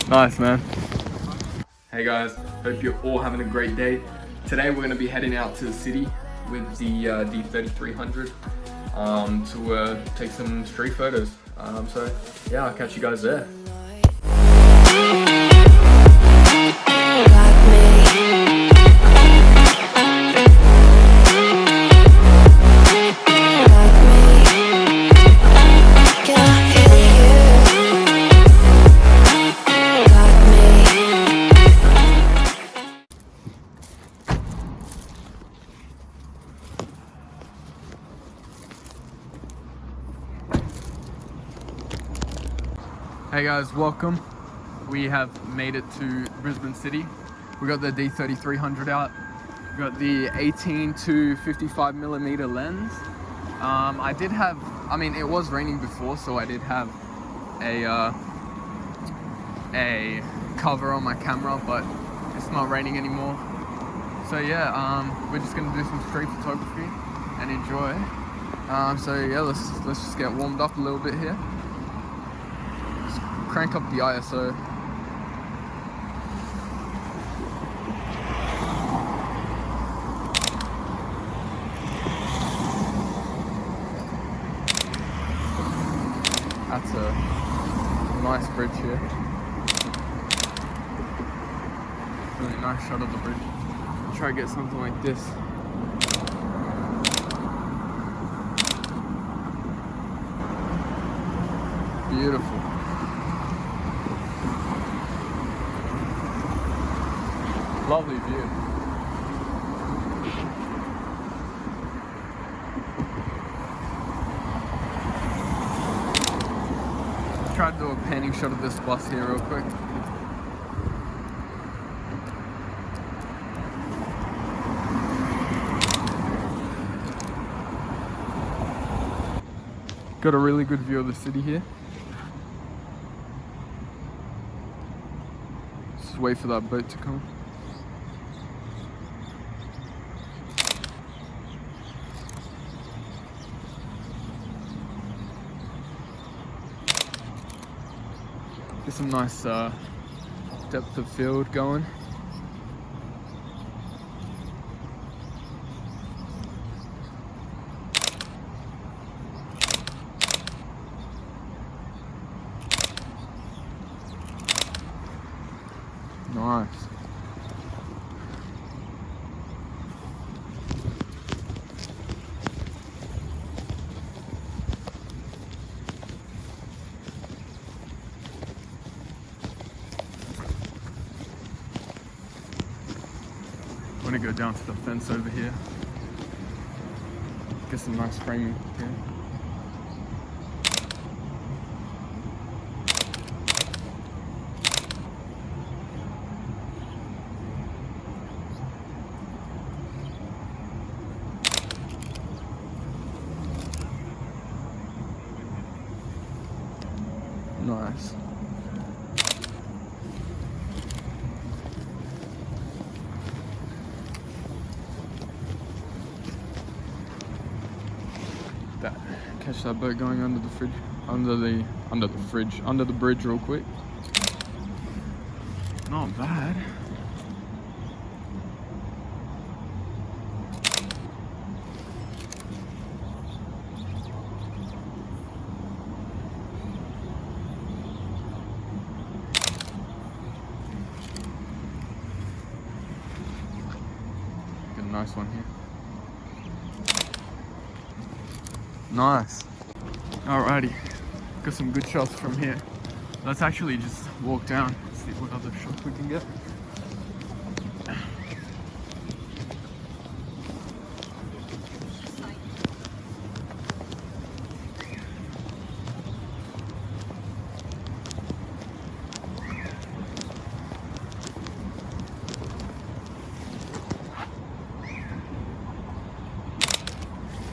Nice, man. Hey guys, hope you're all having a great day. Today we're going to be heading out to the city with the D3300 to take some street photos. So yeah, I'll catch you guys there. Hey guys, welcome. We have made it to Brisbane City. We got the D3300 out. We got the 18 to 55mm lens. It was raining before, so I did have a cover on my camera, but it's not raining anymore. So yeah, we're just gonna do some street photography and enjoy. So yeah, let's just get warmed up a little bit here. Crank up the ISO. That's a nice bridge here. Really nice shot of the bridge. I'll try to get something like this. Beautiful. Lovely view. Try to do a panning shot of this bus here real quick. Got a really good view of the city here. Just wait for that boat to come. Get some nice depth of field going. Nice. I'm gonna go down to the fence over here. Get some nice framing here. Nice. Catch that boat going under the fridge, under the bridge real quick. Not bad. Got a nice one here. Nice. Alrighty, got some good shots from here. Let's actually just walk down, see what other shots we can get.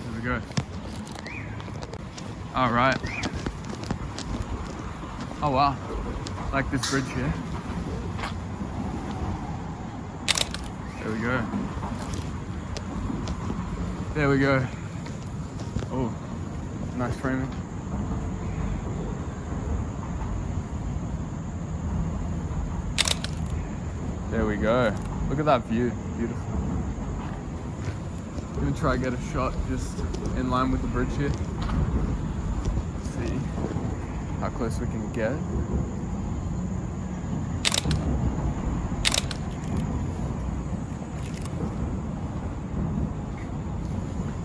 There we go. All right. Oh wow, like this bridge here. There we go. There we go. Oh, nice framing. There we go. Look at that view. Beautiful. I'm gonna try to get a shot just in line with the bridge here. See how close we can get.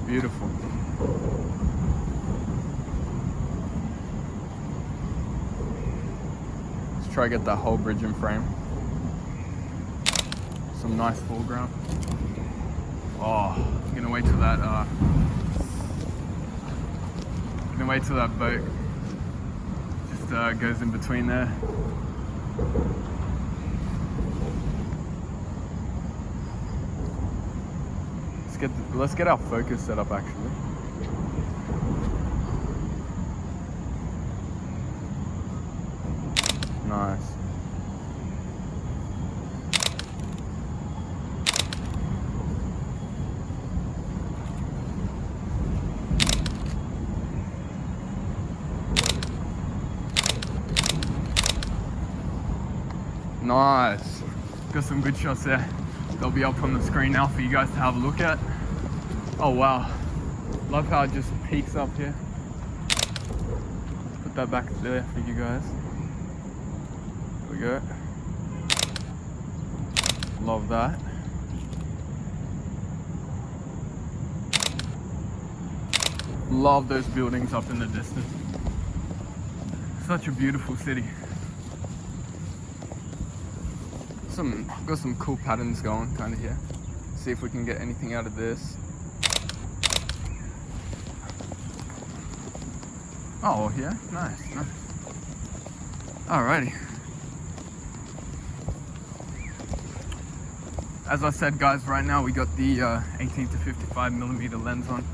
Beautiful. Let's try to get that whole bridge in frame. Some nice foreground. Oh, I'm gonna wait till that boat just goes in between there. Let's get our focus set up actually. Nice. Nice. Got some good shots there. They'll be up on the screen now for you guys to have a look at. Oh wow. Love how it just peaks up here. Put that back there for you guys. There we go. Love that. Love those buildings up in the distance. Such a beautiful city. Got some cool patterns going kind of here. See if we can get anything out of this. Oh yeah, nice. Alrighty. As I said guys, right now we got the 18 to 55mm lens on.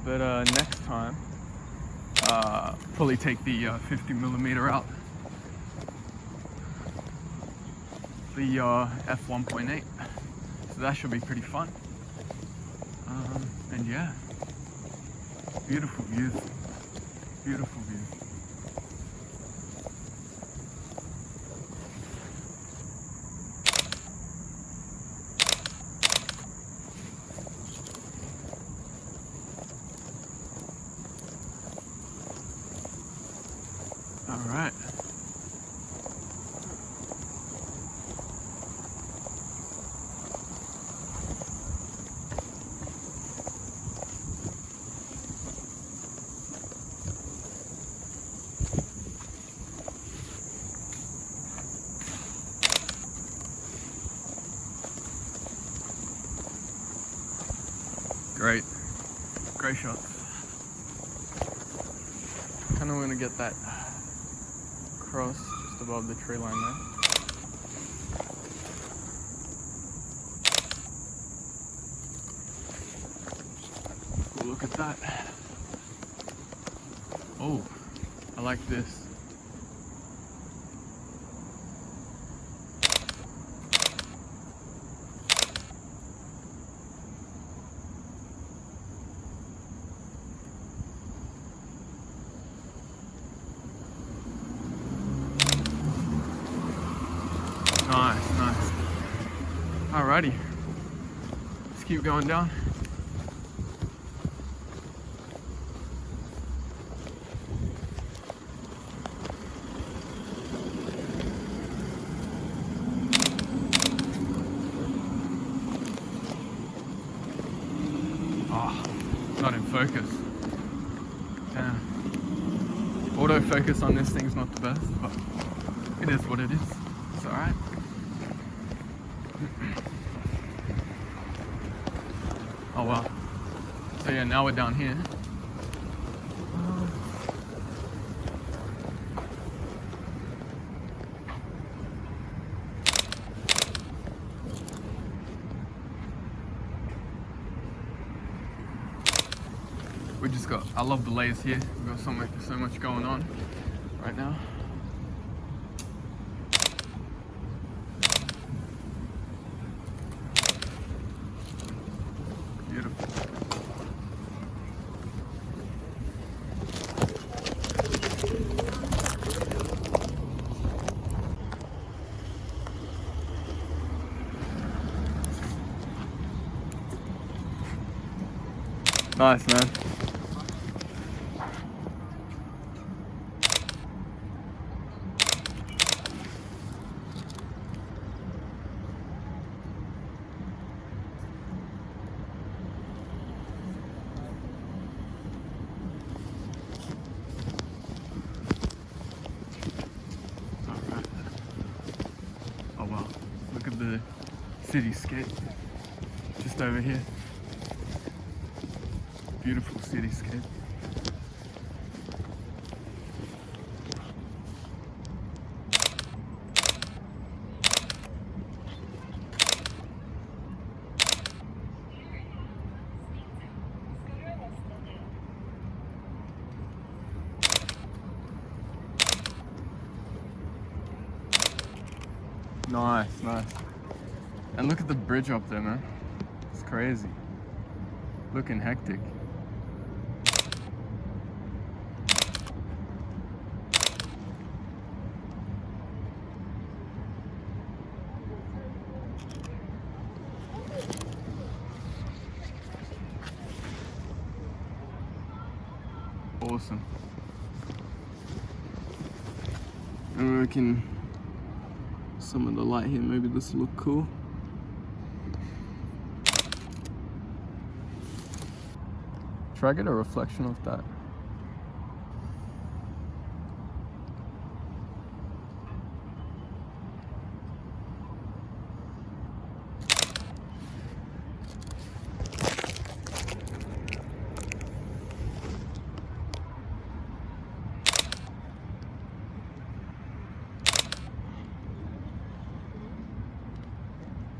But next time, probably take the 50mm out. The f1.8. So that should be pretty fun. And yeah, beautiful views. Beautiful views. All right. Great shot. Kind of want to get that cross just above the tree line there. Cool, look at that. Oh, I like this. Nice. Alrighty, let's keep going down. Oh, not in focus. Damn. Autofocus on this thing's not the best, but it is what it is. It's alright. Oh wow. So yeah, now we're down here. We just got, I love the layers here. We've got so much going on right now. Nice, man. Oh wow, look at the cityscape just over here. Beautiful cityscape. Nice, nice. And look at the bridge up there, man. It's crazy. Looking hectic. Awesome. I reckon some of the light here, maybe this will look cool. Try to get a reflection of that.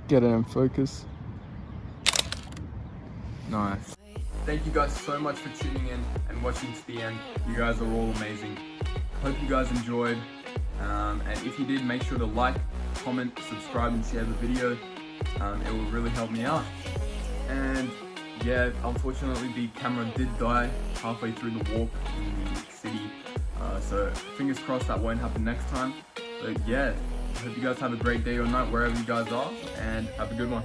Get it in focus. Nice. Thank you guys so much for tuning in and watching to the end. You guys are all amazing. Hope you guys enjoyed. And if you did, make sure to like, comment, subscribe, and share the video. It will really help me out. And yeah, unfortunately the camera did die halfway through the walk in the city. So fingers crossed that won't happen next time. But yeah, I hope you guys have a great day or night wherever you guys are, and have a good one.